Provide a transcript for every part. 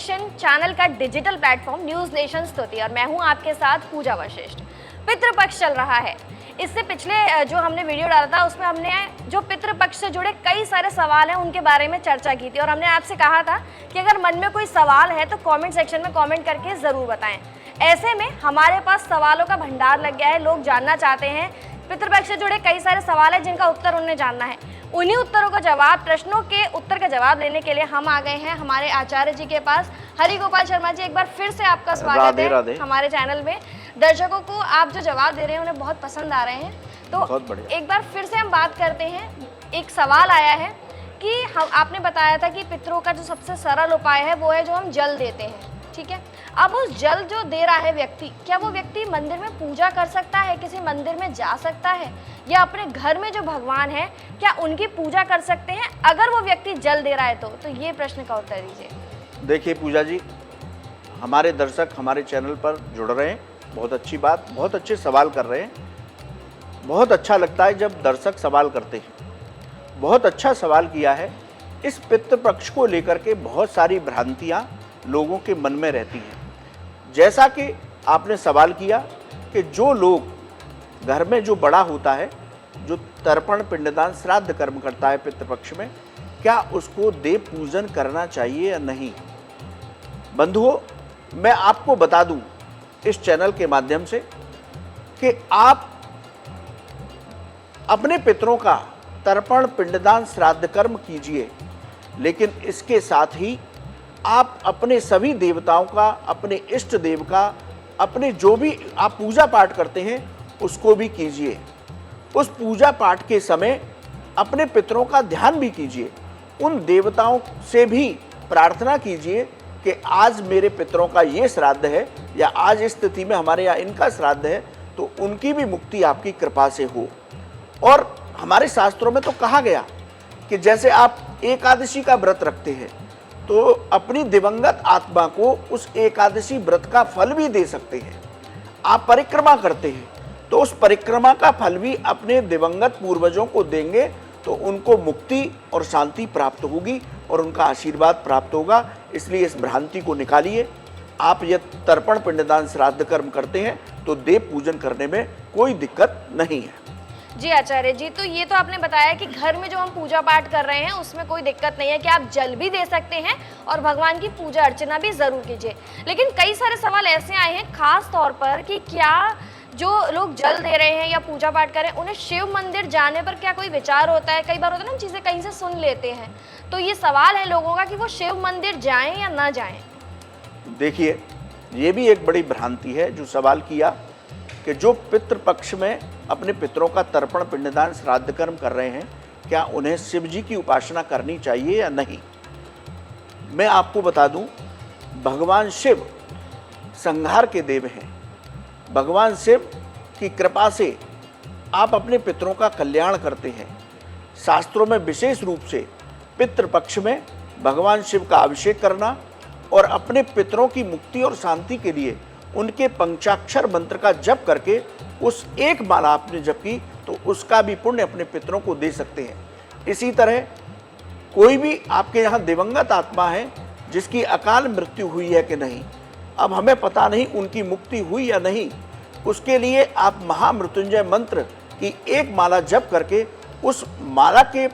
Nation channel का digital platform news nation स्तुति और मैं हूं आपके साथ पूजा वशिष्ठ। पितृपक्ष चल रहा है। इससे पिछले जो हमने वीडियो डाला था उसमें हमने जो पितृपक्ष से जुड़े कई सारे सवाल हैं उनके बारे में चर्चा की थी और हमने आपसे कहा था कि अगर मन में कोई सवाल है तो कमेंट सेक्शन में कमेंट करके ज़रूर बताएं। ऐसे में हमारे पास सवालों का भंडार लग गया है। लोग जानना चाहते हैं, पितृपक्ष से जुड़े कई सारे सवाल हैं जिनका उत्तर उन्हें जानना है। उन्हीं उत्तरों का जवाब, प्रश्नों के उत्तर का जवाब लेने के लिए हम आ गए हैं हमारे आचार्य जी के पास। हरि गोपाल शर्मा जी, एक बार फिर से आपका स्वागत है हमारे चैनल में। दर्शकों को आप जो जवाब दे रहे हैं उन्हें बहुत पसंद आ रहे हैं, तो एक बार फिर से हम बात करते हैं। एक सवाल आया है कि आपने बताया था कि पितरों का जो सबसे सरल उपाय है वो है जो हम जल देते हैं, ठीक है। अब उस जल जो दे रहा है व्यक्ति, क्या वो व्यक्ति मंदिर में पूजा कर सकता है, किसी मंदिर में जा सकता है, या अपने घर में जो भगवान है क्या उनकी पूजा कर सकते हैं अगर वो व्यक्ति जल दे रहा है तो ये प्रश्न का उत्तर दीजिए। देखिए पूजा जी, हमारे दर्शक हमारे चैनल पर जुड़ रहे हैं, बहुत अच्छी बात, बहुत अच्छे सवाल कर रहे हैं। बहुत अच्छा लगता है जब दर्शक सवाल करते हैं। बहुत अच्छा सवाल किया है। इस पितृपक्ष को लेकर के बहुत सारी भ्रांतियाँ लोगों के मन में रहती हैं। जैसा कि आपने सवाल किया कि जो लोग घर में जो बड़ा होता है, जो तर्पण पिंडदान श्राद्ध कर्म करता है पितृपक्ष में, क्या उसको देव पूजन करना चाहिए या नहीं। बंधुओं, मैं आपको बता दूं इस चैनल के माध्यम से कि आप अपने पितरों का तर्पण पिंडदान श्राद्ध कर्म कीजिए, लेकिन इसके साथ ही आप अपने सभी देवताओं का, अपने इष्ट देव का, अपने जो भी आप पूजा पाठ करते हैं उसको भी कीजिए। उस पूजा पाठ के समय अपने पितरों का ध्यान भी कीजिए। उन देवताओं से भी प्रार्थना कीजिए कि आज मेरे पितरों का ये श्राद्ध है या आज इस तिथि में हमारे यहाँ इनका श्राद्ध है, तो उनकी भी मुक्ति आपकी कृपा से हो। और हमारे शास्त्रों में तो कहा गया कि जैसे आप एकादशी का व्रत रखते हैं तो अपनी दिवंगत आत्मा को उस एकादशी व्रत का फल भी दे सकते हैं। आप परिक्रमा करते हैं तो उस परिक्रमा का फल भी अपने दिवंगत पूर्वजों को देंगे तो उनको मुक्ति और शांति प्राप्त होगी और उनका आशीर्वाद प्राप्त होगा। इसलिए इस भ्रांति को निकालिए। आप यह तर्पण पिंडदान श्राद्ध कर्म करते हैं तो देव पूजन करने में कोई दिक्कत नहीं है। जी आचार्य जी, तो ये तो आपने बताया कि घर में जो हम पूजा पाठ कर रहे हैं उसमें कोई दिक्कत नहीं है, कि आप जल भी दे सकते हैं और भगवान की पूजा अर्चना भी ज़रूर कीजिए। लेकिन कई सारे सवाल ऐसे आए हैं खास तौर पर कि क्या जो लोग जल दे रहे हैं या पूजा पाठ कर रहे हैं उन्हें शिव मंदिर जाने पर क्या कोई विचार होता है। कई बार होता है ना, हम चीज़ें कहीं से सुन लेते हैं, तो ये सवाल है लोगों का कि वो शिव मंदिर जाएँ या ना जाएँ। देखिए, ये भी एक बड़ी भ्रांति है जो सवाल किया कि जो पितृपक्ष में अपने पितरों का तर्पण पिंडदान श्राद्ध कर्म कर रहे हैं क्या उन्हें शिव जी की उपासना करनी चाहिए या नहीं। मैं आपको बता दूं, भगवान शिव संहार के देव हैं। भगवान शिव की कृपा से आप अपने पितरों का कल्याण करते हैं। शास्त्रों में विशेष रूप से पितृपक्ष में भगवान शिव का अभिषेक करना और अपने पितरों की मुक्ति और शांति के लिए उनके पंचाक्षर मंत्र का जप करके उस एक माला आपने जप की तो उसका भी पुण्य अपने पितरों को दे सकते हैं। इसी तरह कोई भी आपके यहाँ दिवंगत आत्मा है जिसकी अकाल मृत्यु हुई है कि नहीं, अब हमें पता नहीं उनकी मुक्ति हुई या नहीं, उसके लिए आप महामृत्युंजय मंत्र की एक माला जप करके उस माला के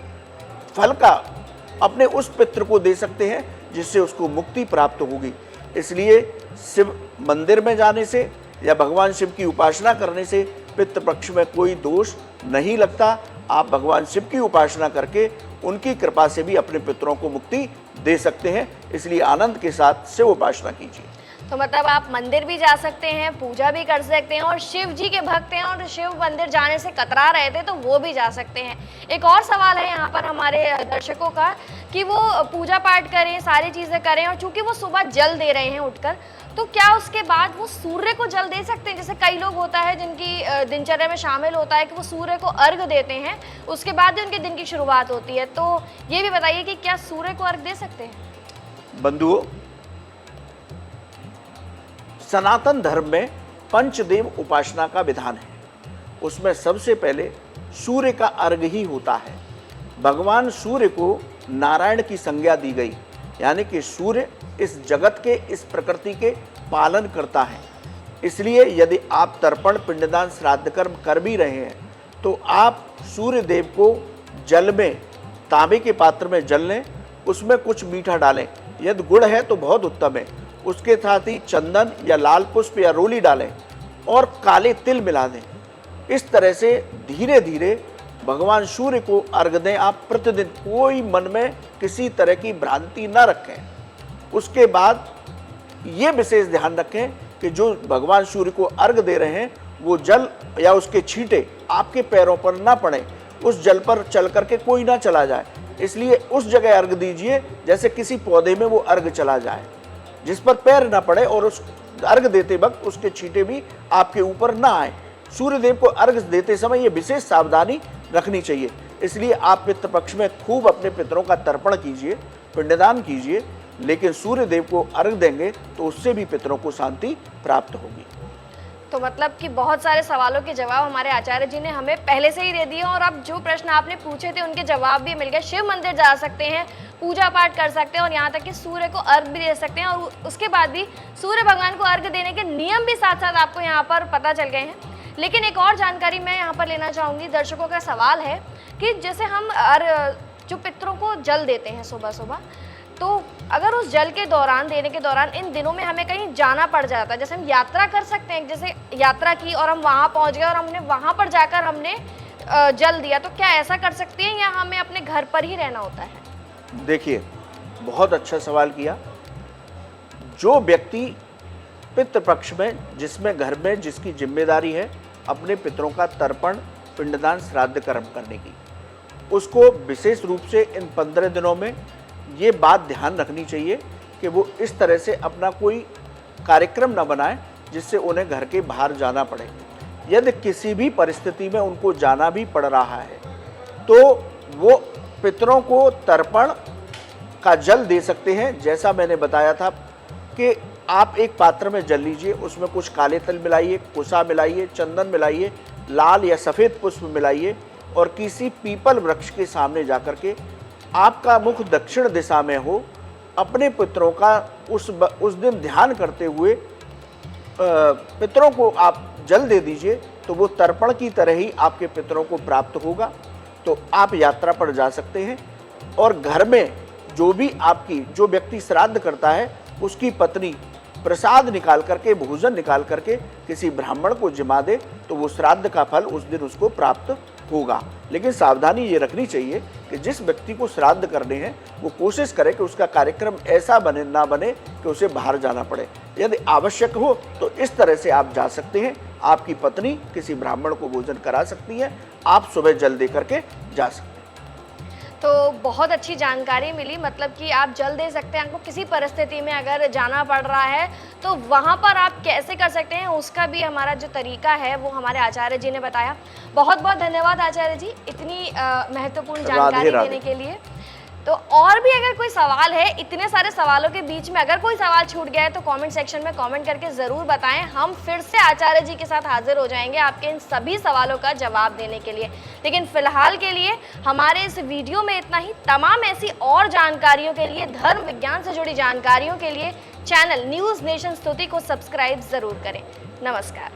फल का अपने उस पितृ को दे सकते हैं जिससे उसको मुक्ति प्राप्त होगी। इसलिए शिव मंदिर में जाने से या भगवान शिव की उपासना करने से पितृपक्ष में कोई दोष नहीं लगता। आप भगवान शिव की उपासना करके उनकी कृपा से भी अपने पितरों को मुक्ति दे सकते हैं। इसलिए आनंद के साथ शिव उपासना कीजिए। तो मतलब आप मंदिर भी जा सकते हैं, पूजा भी कर सकते हैं, और शिव जी के भक्त हैं और शिव मंदिर जाने से कतरा रहे थे तो वो भी जा सकते हैं। एक और सवाल है यहाँ पर हमारे दर्शकों का कि वो पूजा पाठ करें, सारी चीज़ें करें, और चूंकि वो सुबह जल दे रहे हैं उठकर, तो क्या उसके बाद वो सूर्य को जल दे सकते हैं। जैसे कई लोग होता है जिनकी दिनचर्या में शामिल होता है कि वो सूर्य को अर्घ देते हैं, उसके बाद ही उनके दिन की शुरुआत होती है। तो ये भी बताइए कि क्या सूर्य को अर्घ दे सकते हैं। बंधुओं, सनातन धर्म में पंचदेव उपासना का विधान है। उसमें सबसे पहले सूर्य का अर्घ ही होता है। भगवान सूर्य को नारायण की संज्ञा दी गई, यानी कि सूर्य इस जगत के, इस प्रकृति के पालन करता है। इसलिए यदि आप तर्पण, पिंडदान, श्राद्ध कर्म कर भी रहे हैं तो आप सूर्य देव को जल में, तांबे के पात्र में जल लें, उसमें कुछ मीठा डालें। यदि गुड़ है तो बहुत उत्तम है। उसके साथ ही चंदन या लाल पुष्प या रोली डालें और काले तिल मिला दें। इस तरह से धीरे धीरे भगवान सूर्य को अर्घ दें आप प्रतिदिन। कोई मन में किसी तरह की भ्रांति न रखें। उसके बाद ये विशेष ध्यान रखें कि जो भगवान सूर्य को अर्घ दे रहे हैं वो जल या उसके छींटे आपके पैरों पर ना पड़े। उस जल पर चल करके कोई ना चला जाए, इसलिए उस जगह अर्घ दीजिए जैसे किसी पौधे में वो अर्घ चला जाए, जिस पर पैर ना पड़े और उस अर्घ देते वक्त उसके छींटे भी आपके ऊपर ना आए। सूर्य देव को अर्घ देते समय ये विशेष सावधानी रखनी चाहिए। इसलिए आप पितृपक्ष में खूब अपने पितरों का तर्पण कीजिए, पिंडदान कीजिए, लेकिन सूर्य देव को अर्घ देंगे तो उससे भी पितरों को शांति प्राप्त होगी। तो मतलब कि बहुत सारे सवालों के जवाब हमारे आचार्य जी ने हमें पहले से ही दे दिए और अब जो प्रश्न आपने पूछे थे उनके जवाब भी मिल गए। शिव मंदिर जा सकते हैं, पूजा पाठ कर सकते हैं और यहाँ तक कि सूर्य को अर्घ भी दे सकते हैं और उसके बाद भी सूर्य भगवान को अर्घ देने के नियम भी साथ साथ आपको यहाँ पर पता चल गए हैं। लेकिन एक और जानकारी मैं यहाँ पर लेना चाहूँगी। दर्शकों का सवाल है कि जैसे हम जो पितरों को जल देते हैं सुबह सुबह, तो अगर उस जल के दौरान, देने के दौरान, इन दिनों में हमें कहीं जाना पड़ जाता है, जैसे हम यात्रा कर सकते हैं, जैसे यात्रा की और हम वहाँ पहुँच गए और हमने वहाँ पर जाकर हमने जल दिया, तो क्या ऐसा कर सकते हैं या हमें अपने घर पर ही रहना होता है? देखिए, बहुत अच्छा सवाल किया। जो व्यक्ति पितृपक्ष में, जिसमें घर में जिसकी जिम्मेदारी है अपने पितरों का तर्पण, पिंडदान, श्राद्ध कर्म करने की, उसको विशेष रूप से इन 15 दिनों में ये बात ध्यान रखनी चाहिए कि वो इस तरह से अपना कोई कार्यक्रम न बनाए जिससे उन्हें घर के बाहर जाना पड़े। यदि किसी भी परिस्थिति में उनको जाना भी पड़ रहा है तो वो पितरों को तर्पण का जल दे सकते हैं। जैसा मैंने बताया था कि आप एक पात्र में जल लीजिए, उसमें कुछ काले तिल मिलाइए, कुसा मिलाइए, चंदन मिलाइए, लाल या सफ़ेद पुष्प मिलाइए और किसी पीपल वृक्ष के सामने जाकर के आपका मुख दक्षिण दिशा में हो, अपने पितरों का उस दिन ध्यान करते हुए पितरों को आप जल दे दीजिए, तो वो तर्पण की तरह ही आपके पितरों को प्राप्त होगा। तो आप यात्रा पर जा सकते हैं और घर में जो व्यक्ति श्राद्ध करता है उसकी पत्नी प्रसाद निकाल करके, भोजन निकाल करके किसी ब्राह्मण को जिमा दे तो वो श्राद्ध का फल उस दिन उसको प्राप्त होगा। लेकिन सावधानी ये रखनी चाहिए कि जिस व्यक्ति को श्राद्ध करने हैं वो कोशिश करे कि उसका कार्यक्रम ऐसा ना बने कि उसे बाहर जाना पड़े। यदि आवश्यक हो तो इस तरह से आप जा सकते हैं। आपकी पत्नी किसी ब्राह्मण को भोजन करा सकती है, आप सुबह जल दे करके जा सकते हैं। तो बहुत अच्छी जानकारी मिली, मतलब कि आप जल दे सकते हैं। आपको किसी परिस्थिति में अगर जाना पड़ रहा है तो वहाँ पर आप कैसे कर सकते हैं, उसका भी हमारा जो तरीका है वो हमारे आचार्य जी ने बताया। बहुत बहुत धन्यवाद आचार्य जी इतनी महत्वपूर्ण जानकारी देने के लिए। तो और भी अगर कोई सवाल है, इतने सारे सवालों के बीच में अगर कोई सवाल छूट गया है तो कमेंट सेक्शन में कमेंट करके ज़रूर बताएं। हम फिर से आचार्य जी के साथ हाजिर हो जाएंगे आपके इन सभी सवालों का जवाब देने के लिए। लेकिन फिलहाल के लिए हमारे इस वीडियो में इतना ही। तमाम ऐसी और जानकारियों के लिए, धर्म विज्ञान से जुड़ी जानकारियों के लिए चैनल न्यूज़ नेशन स्तुति को सब्सक्राइब ज़रूर करें। नमस्कार।